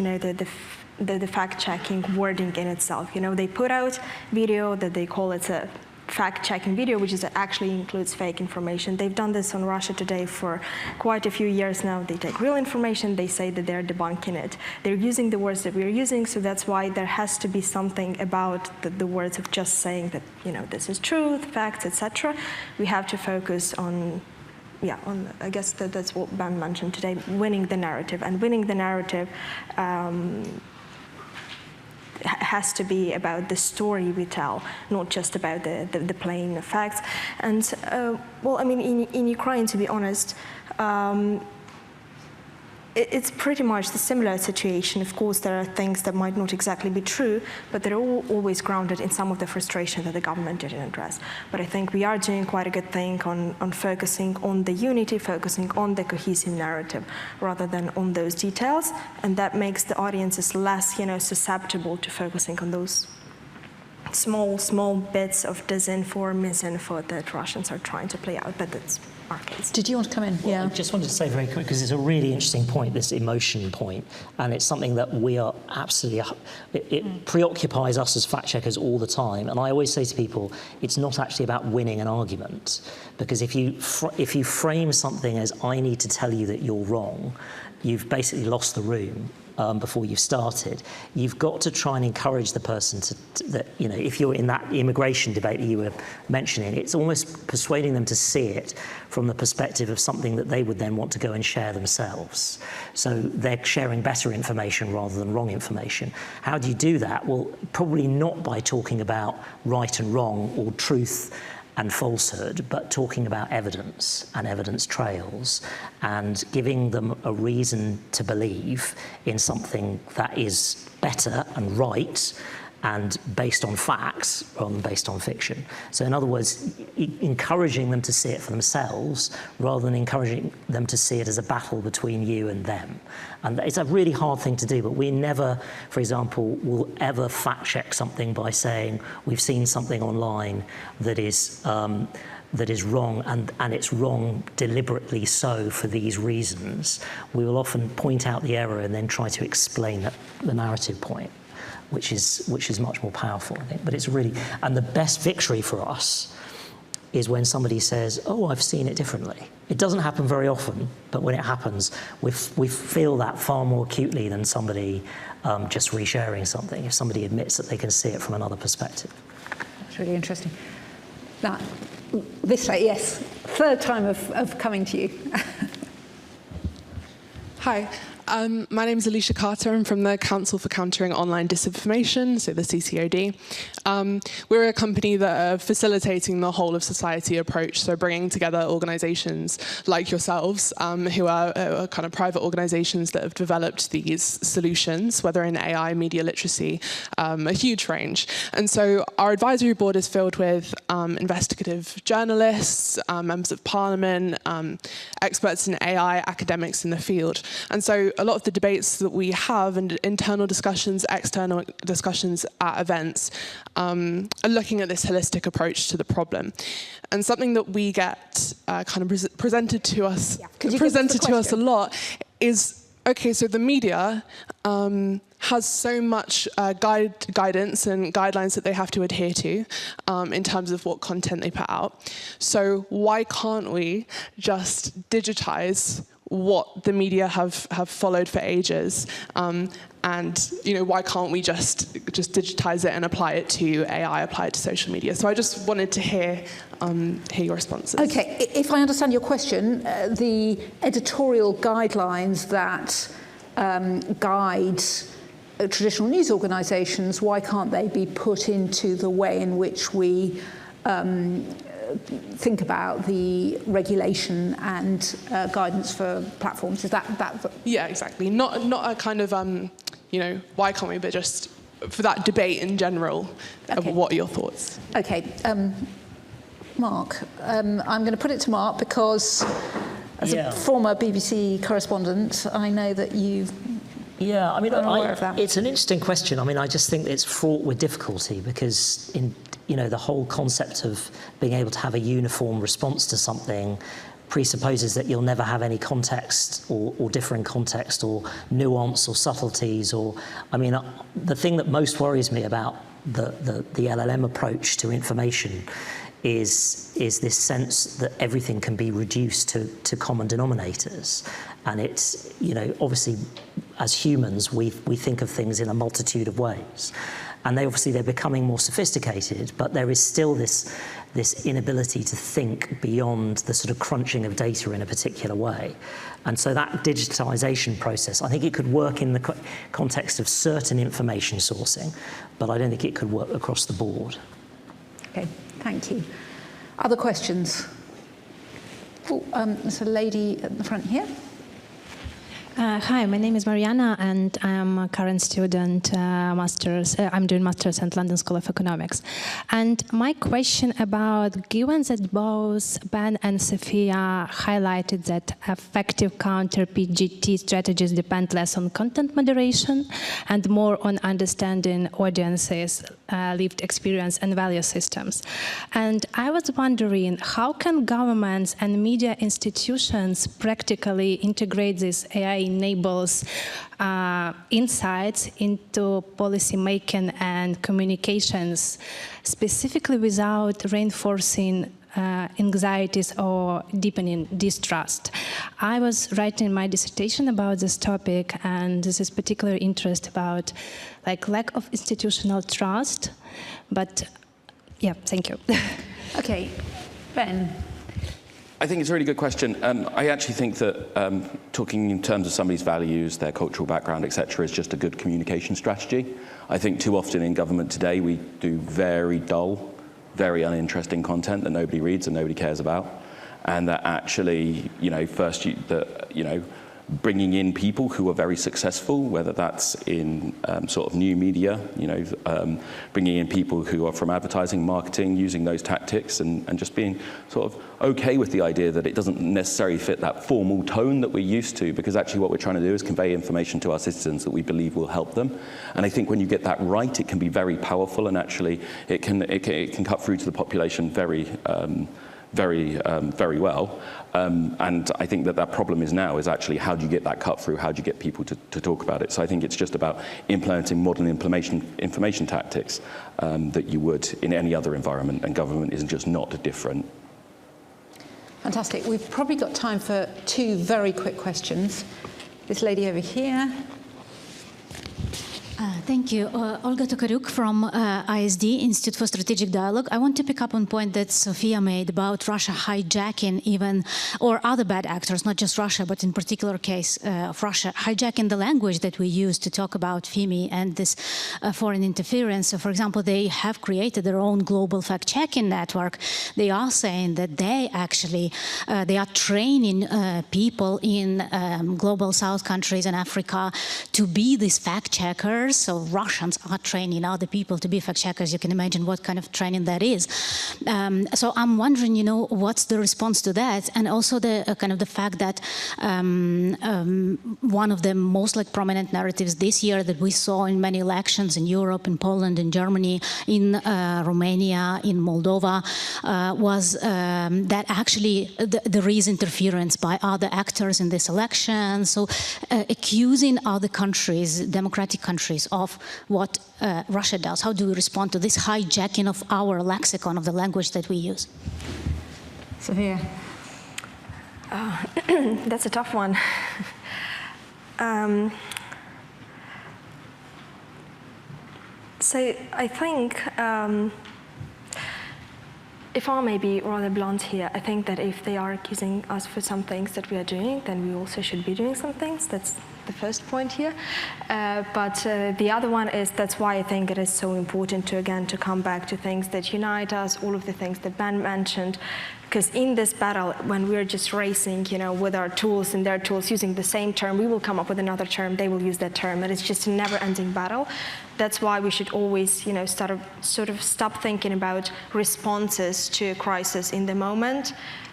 the fact-checking wording in itself. They put out video that they call it a fact-checking video, which actually includes fake information. They've done this on Russia Today for quite a few years now. They take real information, they say that they're debunking it. They're using the words that we're using, so that's why there has to be something about the words of just saying that, this is truth, facts, etc. We have to focus on I guess that's what Ben mentioned today, winning the narrative. And winning the narrative has to be about the story we tell, not just about the plain facts. And in Ukraine, to be honest, it's pretty much the similar situation. Of course, there are things that might not exactly be true, but they're always grounded in some of the frustration that the government didn't address. But I think we are doing quite a good thing on focusing on the unity, focusing on the cohesive narrative, rather than on those details. And that makes the audiences less, susceptible to focusing on those small bits of misinfo that Russians are trying to play out. But that's our case. Did you want to come in? Well, I just wanted to say very quick, because it's a really interesting point, this emotion point, and it's something that we are absolutely, it preoccupies us as fact checkers all the time. And I always say to people, it's not actually about winning an argument, because if you frame something as I need to tell you that you're wrong, you've basically lost the room. before you've started. You've got to try and encourage the person that, you know, if you're in that immigration debate that you were mentioning, it's almost persuading them to see it from the perspective of something that they would then want to go and share themselves. So they're sharing better information rather than wrong information. How do you do that? Well, probably not by talking about right and wrong or truth and falsehood, but talking about evidence and evidence trails and giving them a reason to believe in something that is better and right and based on facts rather than based on fiction. So in other words, encouraging them to see it for themselves rather than encouraging them to see it as a battle between you and them. And it's a really hard thing to do, but we never, for example, will ever fact check something by saying we've seen something online that is wrong and it's wrong deliberately so for these reasons. We will often point out the error and then try to explain the narrative point, which is much more powerful, I think. But it's really, and the best victory for us is when somebody says, oh, I've seen it differently. It doesn't happen very often, but when it happens, we feel that far more acutely than somebody just resharing something, if somebody admits that they can see it from another perspective. That's really interesting. Now, this way, yes, third time of coming to you. Hi. My name is Alicia Carter. I'm from the Council for Countering Online Disinformation, so the CCOD. We're a company that are facilitating the whole of society approach, so bringing together organisations like yourselves, who are kind of private organisations that have developed these solutions, whether in AI, media literacy, a huge range. And so our advisory board is filled with investigative journalists, members of parliament, experts in AI, academics in the field. And so a lot of the debates that we have and internal discussions, external discussions at events are looking at this holistic approach to the problem. And something that we get kind of presented to us, a lot is, okay, so the media has so much guidance and guidelines that they have to adhere to in terms of what content they put out. So why can't we just digitize what the media have followed for ages, and why can't we just digitize it and apply it to AI, apply it to social media? So I just wanted to hear your responses. Okay, if I understand your question, the editorial guidelines that guide traditional news organisations, why can't they be put into the way in which we think about the regulation and guidance for platforms? Is that? Yeah, exactly. Not a kind of why can't we, but just for that debate in general. Okay. What are your thoughts? Okay, Mark. I'm going to put it to Mark because as a former BBC correspondent, I know that you've. Yeah, I mean, aware of that. It's an interesting question. I mean, I just think it's fraught with difficulty because the whole concept of being able to have a uniform response to something presupposes that you'll never have any context or differing context or nuance or subtleties the thing that most worries me about the LLM approach to information is this sense that everything can be reduced to common denominators. And it's, obviously as humans, we think of things in a multitude of ways. And they're becoming more sophisticated, but there is still this inability to think beyond the sort of crunching of data in a particular way. And so that digitization process, I think it could work in the context of certain information sourcing, but I don't think it could work across the board. Okay, thank you. Other questions? Oh, there's a lady at the front here. Hi, my name is Mariana, and I'm a current student, I'm doing master's at London School of Economics. And my question about, given that both Ben and Sofia highlighted that effective counter-PGT strategies depend less on content moderation and more on understanding audiences' lived experience and value systems. And I was wondering, how can governments and media institutions practically integrate this AI enables insights into policy making and communications, specifically without reinforcing anxieties or deepening distrust. I was writing my dissertation about this topic, and this is particular interest about like lack of institutional trust. But yeah, thank you. Okay, Ben. I think it's a really good question. I actually think that talking in terms of somebody's values, their cultural background, etc., is just a good communication strategy. I think too often in government today we do very dull, very uninteresting content that nobody reads and nobody cares about, and that actually, bringing in people who are very successful, whether that's in sort of new media, bringing in people who are from advertising, marketing, using those tactics, and just being sort of okay with the idea that it doesn't necessarily fit that formal tone that we're used to, because actually what we're trying to do is convey information to our citizens that we believe will help them. And I think when you get that right, it can be very powerful, and actually it can cut through to the population very well. And I think that problem is now is actually how do you get that cut through, how do you get people to talk about it. So I think it's just about implementing modern information tactics that you would in any other environment, and government is just not different. Fantastic. We've probably got time for two very quick questions. This lady over here. Thank you. Olga Tokarczuk from ISD, Institute for Strategic Dialogue. I want to pick up on a point that Sofia made about Russia hijacking or other bad actors, not just Russia, but in particular case of Russia, hijacking the language that we use to talk about FIMI and this foreign interference. So, for example, they have created their own global fact-checking network. They are saying that they actually, they are training people in global South countries and Africa to be these fact-checkers. So Russians are training other people to be fact-checkers. You can imagine what kind of training that is. So I'm wondering, what's the response to that? And also the kind of the fact that one of the most prominent narratives this year that we saw in many elections in Europe, in Poland, in Germany, in Romania, in Moldova, was that actually there is interference by other actors in this election. So accusing other countries, democratic countries, of what Russia does. How do we respond to this hijacking of our lexicon, of the language that we use? Sofia. That's a tough one. So I think, if I may be rather blunt here, I think that if they are accusing us for some things that we are doing, then we also should be doing some things. That's the first point here. But the other one is, that's why I think it is so important to come back to things that unite us, all of the things that Ben mentioned. Because in this battle, when we're just racing, with our tools and their tools, using the same term, we will come up with another term, they will use that term, and it's just a never-ending battle. That's why we should always, sort of stop thinking about responses to a crisis in the moment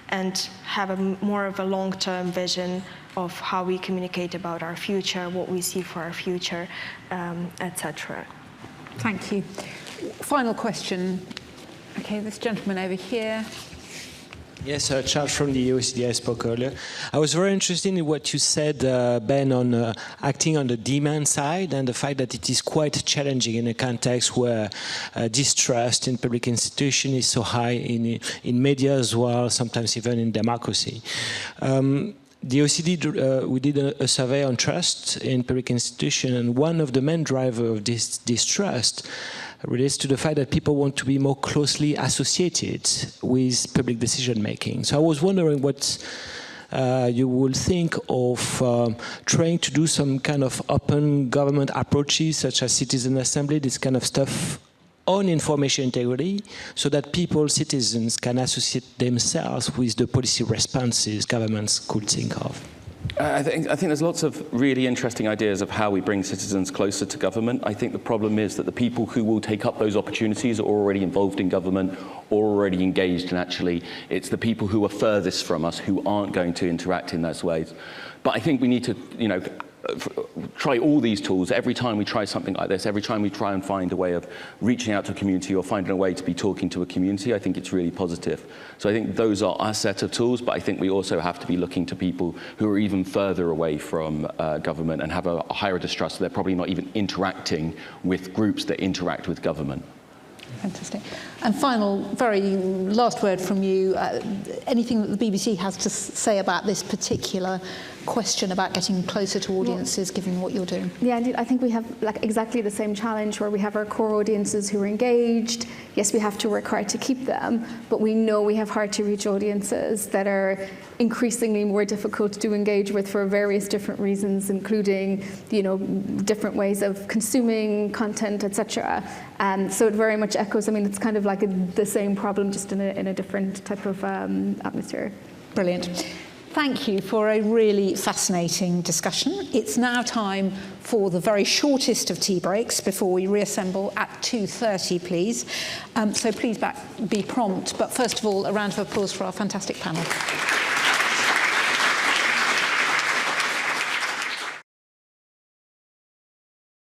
and have more of a long-term vision of how we communicate about our future, what we see for our future, etc. Thank you. Final question. Okay, this gentleman over here. Yes, Charles from the OECD, I spoke earlier. I was very interested in what you said, Ben, on acting on the demand side and the fact that it is quite challenging in a context where distrust in public institutions is so high in media as well, sometimes even in democracy. The OECD, we did a survey on trust in public institutions, and one of the main drivers of this distrust relates to the fact that people want to be more closely associated with public decision making. So I was wondering what you would think of trying to do some kind of open government approaches, such as citizen assembly, this kind of stuff, on information integrity, so that people, citizens, can associate themselves with the policy responses governments could think of. I think there's lots of really interesting ideas of how we bring citizens closer to government. I think the problem is that the people who will take up those opportunities are already involved in government, or already engaged, and actually it's the people who are furthest from us who aren't going to interact in those ways. But I think we need to, try all these tools. Every time we try something like this, every time we try and find a way of reaching out to a community or finding a way to be talking to a community, I think it's really positive. So I think those are our set of tools, but I think we also have to be looking to people who are even further away from government and have a higher distrust. So they're probably not even interacting with groups that interact with government. Fantastic. And final, very last word from you. Anything that the BBC has to say about this particular question about getting closer to audiences, given what you're doing? Yeah, indeed. I think we have like exactly the same challenge where we have our core audiences who are engaged. Yes, we have to work hard to keep them, but we know we have hard to reach audiences that are increasingly more difficult to engage with for various different reasons, including, you know, different ways of consuming content, etc. So it very much echoes. I mean, it's kind of like the same problem, just in a different type of atmosphere. Brilliant. Thank you for a really fascinating discussion. It's now time for the very shortest of tea breaks before we reassemble at 2:30, please. So please be prompt. But first of all, a round of applause for our fantastic panel.